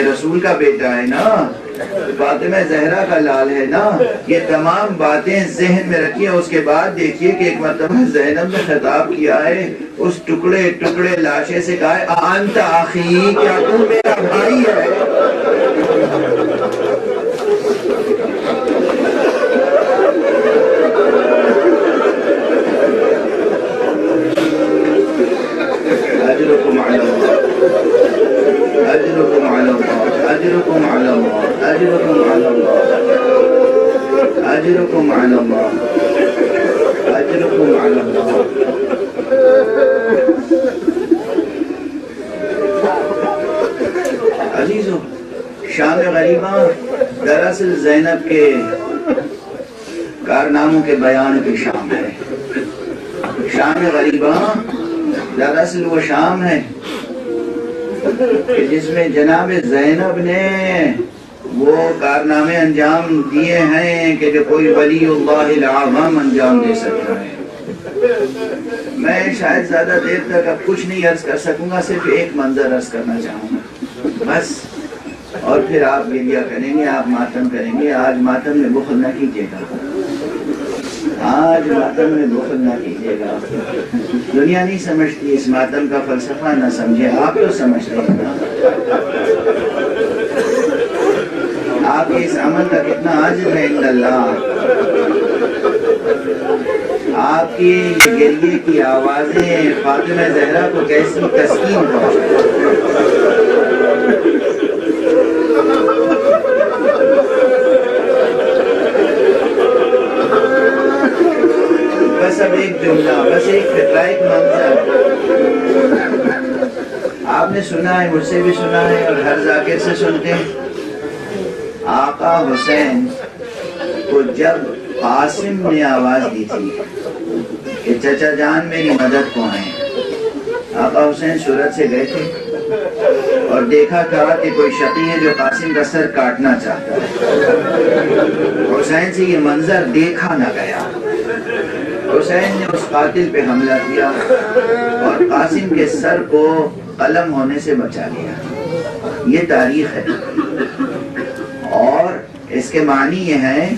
رسول کا بیٹا ہے نا، فاطمہ زہرا کا لال ہے نا، یہ تمام باتیں ذہن میں رکھیے۔ اس کے بعد دیکھیے کہ ایک مرتبہ زینب نے خطاب کیا ہے، اس ٹکڑے ٹکڑے لاشے سے کہا ہے انت اخی، کیا تو میرا بھائی ہے؟ اجرکم علی اللہ، اجرکم علی اللہ، اجرکم علی اللہ، اجرکم علی اللہ، اجرکم علی اللہ، اجرکم علی اللہ۔ عزیزو، شام غریبہ دراصل زینب کے کارناموں کے بیان کی شام ہے۔ شام غریبہ دراصل وہ شام ہے کہ جس میں جناب زینب نے وہ کارنامے انجام دیے ہیں کہ جو کوئی ولی اللہ العظم انجام دے سکتا ہے۔ میں شاید زیادہ دیر تک اب کچھ نہیں عرض کر سکوں گا، صرف ایک منظر عرض کرنا چاہوں گا بس، اور پھر آپ گریہ کریں گے، آپ ماتم کریں گے۔ آج ماتم میں بخل نہ کیجیے گا، آج ماتم میں بخل نہ کیجیے گا۔ دنیا نہیں سمجھتی اس ماتم کا فلسفہ، نہ سمجھے، آپ تو سمجھتے ہیں نا۔ آپ اس عمل کا کتنا عاجز ہے عند اللہ۔ آپ کی گریے کی آوازیں فاطمہ زہرا کو کیسی تسکین پہنچائی۔ بس اب ایک جملہ، بس ایک فطرہ، ایک منظر آپ نے سنا ہے، مجھ سے بھی سنا ہے اور ہر ذاکر سے سنتے ہیں۔ آقا حسین کو جب قاسم نے آواز دی تھی کہ چچا جان میری مدد کو آئیں، آقا حسین صورت سے گئے تھے اور دیکھا تھا کہ کوئی شقی ہے جو قاسم کا سر کاٹنا چاہتا ہے۔ حسین سے یہ منظر دیکھا نہ گیا۔ حسین نے اس قاتل پہ حملہ کیا اور قاسم کے سر کو قلم ہونے سے بچا لیا۔ یہ تاریخ ہے اور اس کے معنی یہ ہے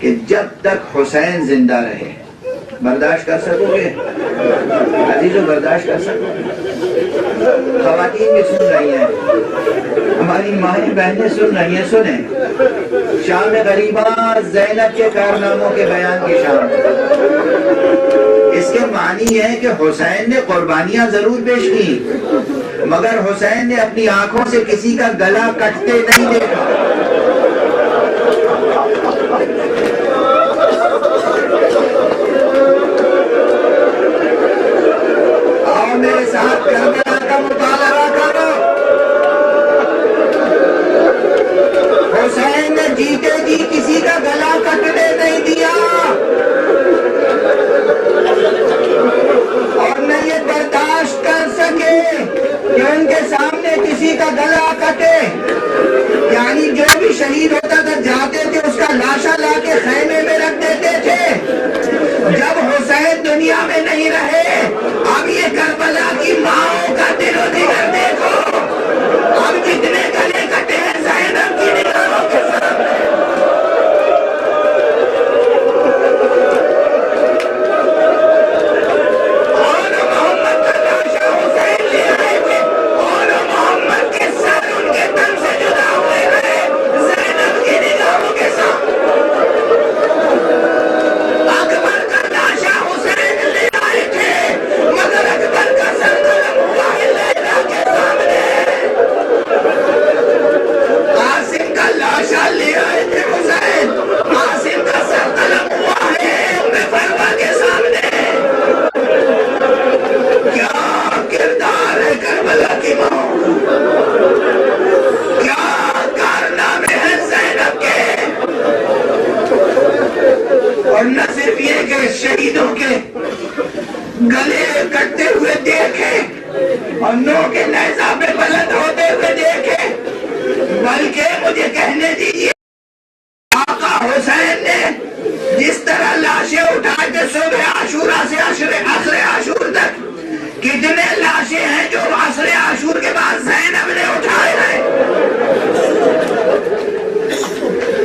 کہ جب تک حسین زندہ رہے برداشت کر سکو گے عزیزو، برداشت کر سکو گے۔ خواتین بھی سن رہی ہیں، ہماری مائیں بہنیں سن رہی ہیں، سنیں۔ شام غریبہ زینب کے کارناموں کے بیان کی شام۔ اس کے معنی یہ ہے کہ حسین نے قربانیاں ضرور پیش کی، مگر حسین نے اپنی آنکھوں سے کسی کا گلا کٹتے نہیں دیکھا۔ آؤ میرے ساتھ کربلا کا مطالعہ کرو۔ حسین نے جیتے جی کسی کا گلا کٹنے نہیں دیا اور نہ یہ برداشت کر سکے کہ ان کے سامنے کسی کا گلا کٹے۔ یعنی جو بھی شہید ہوتا تھا جاتے تھے اس کا لاشا لا کے خیمے میں رکھ دیتے تھے۔ جب حسین دنیا میں نہیں رہے، اب یہ کربلا کی ماؤں کا دل و جگر دیکھو، اب کتنے گلے کٹے ہیں زینب کی نگاہوں کے سامنے۔ اور نہ صرف یہ کہ شہیدوں کے گلے کٹتے ہوئے دیکھے اور نو کے نیزہ پہ بلند ہوتے ہوئے دیکھے، بلکہ مجھے کہنے دیجیے آقا حسین نے جس طرح لاشیں اٹھا کے صبح عاشورہ سے آخر عاشور تک کتنے لاشیں ہیں جو عصر عاشور کے بعد زینب نے اٹھائے ہیں.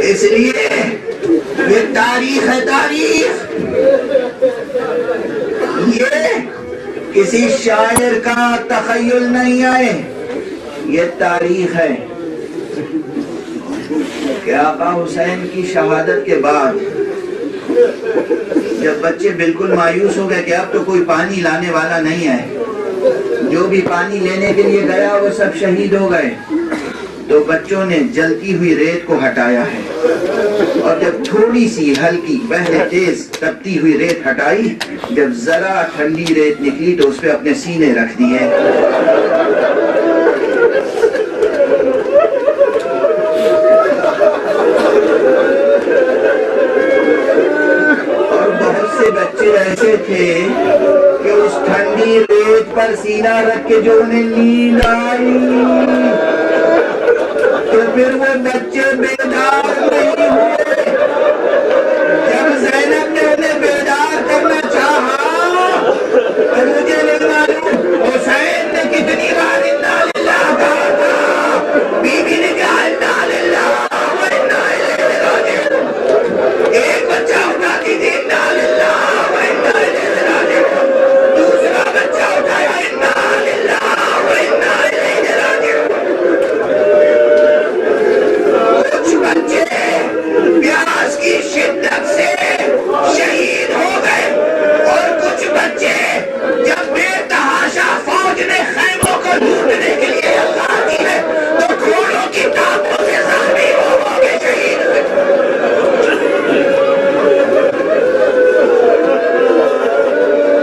اس لیے یہ تاریخ ہے. تاریخ یہ کسی شاعر کا تخیل نہیں ہے، یہ تاریخ ہے کہ آقا حسین کی شہادت کے بعد جب بچے بالکل مایوس ہو گئے کہ اب تو کوئی پانی لانے والا نہیں ہے، جو بھی پانی لینے کے لیے گیا وہ سب شہید ہو گئے، تو بچوں نے جلتی ہوئی ریت کو ہٹایا ہے، اور جب تھوڑی سی ہلکی پہلے تیز تپتی ہوئی ریت ہٹائی، جب ذرا ٹھنڈی ریت نکلی تو اس پہ اپنے سینے رکھ دیے. اور بہت سے بچے ایسے تھے کہ اس ٹھنڈی ریت پر سینہ رکھ کے جو انہیں نیند آئی تو پھر وہ بچے بیدار نہیں ہوئے. جب زینب نے انہیں بیدار کرنا چاہا تو مجھے نہیں معلوم حسین نے کتنی بار انا للہ کہا تھا، بی بی نے کہا انا للہ و انا الیہ راجعون. ایک بچہ اٹھاتی تھی انا للہ و انا الیہ راجعون، دوسرا بچہ اٹھایا انا للہ و انا الیہ راجعون. کچھ بچے پیاس کی شدت سے شہید ہو گئے، اور کچھ بچے جب بے تحاشا فوج نے خیموں کو لوٹنے کے لیے اللہ دی ہے تو گھوڑوں کی ٹانگوں سے زخمی ہو کے شہید ہوئے.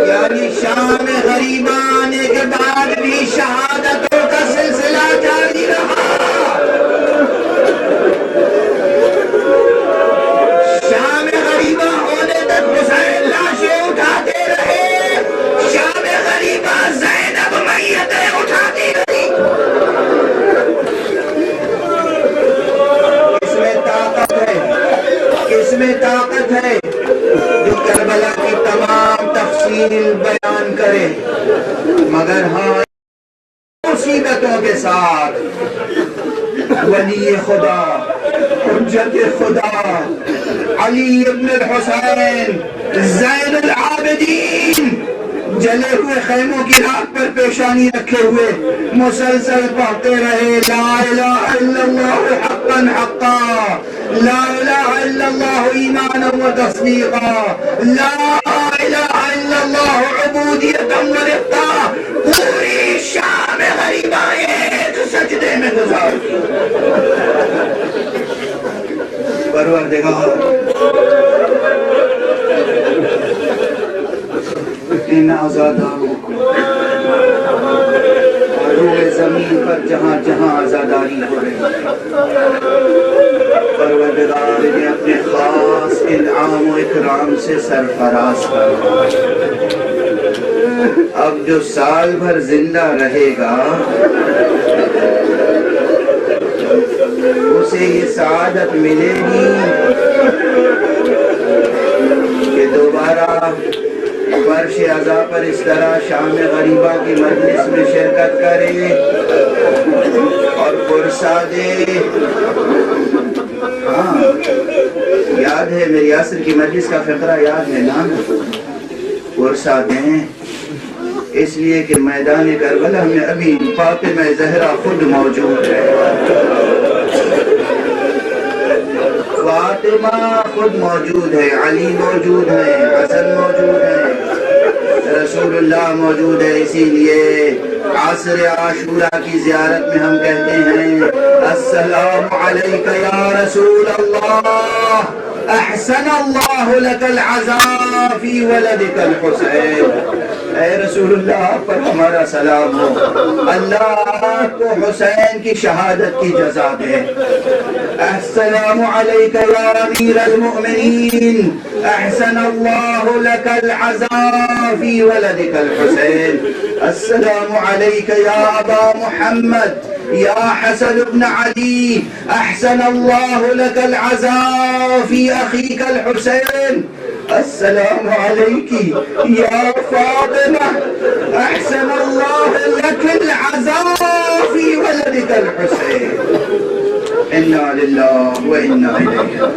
یعنی شام غریبہ آنے کے بعد بھی شہادتوں کا سلسلہ جاری رہا. شام غریبہ ہونے تک حسین لاشیں اٹھاتے رہے، شام غریبہ زینب میتیں اٹھاتی رہی. اس میں طاقت ہے، اس میں طاقت ہے جو کربلا کی تمام تفصیل بیان کرے، مگر ہاں مصیبتوں کے ساتھ ولی خدا حجت خدا علی ابن الحسین زین العابدین جلے ہوئے خیموں کی راک پر پیشانی رکھے ہوئے مسلسل پڑھتے رہے لا الہ الا اللہ حقا حقا، لا الہ الا اللہ ایمانا و تصدیقا، لا الہ الا اللہ عبودیتا و رفقا. پوری شام غریبہ ایک سجدے میں گزار دی. پروردگار ان آزاداروں کو اور روئے زمین پر جہاں جہاں آزاداری ہو رہی ہے، پروردگار نے اپنے خاص انعام و اکرام سے سرفراز کر. اب جو سال بھر زندہ رہے گا اسے یہ سعادت ملے گی کہ دوبارہ فرش عزا پر اس طرح شام غریبہ کی مجلس میں شرکت کرے اور پرسا دے. ہاں یاد ہے میری عصر کی مجلس کا فقرہ یاد ہے نا؟ پرسا دیں اس لیے کہ میدان کربلا میں ابھی فاطمہ زہرا خود موجود ہے. فاطمہ خود موجود ہے، علی موجود ہے، حسن موجود ہے، رسول اللہ موجود ہے. اسی لیے عصر عاشورہ کی زیارت میں ہم کہتے ہیں السلام علیک یا رسول اللہ، احسن اللہ لک العزاء فی ولدک الحسین. اے رسول اللہ پر ہمارا سلام ہو، اللہ کو حسین کی شہادت کی جزا دے. السلام علیک یا امیر المؤمنین، احسن اللہ لک العزاء فی ولدک الحسین. السلام علیک یا ابا محمد یا حسن بن علی، احسن اللہ لک العزاء فی اخیک الحسین. السلام عليك يا فاطمة، أحسن الله لك العزاء في ولدك الحسين. إنا لله وإنا إليه.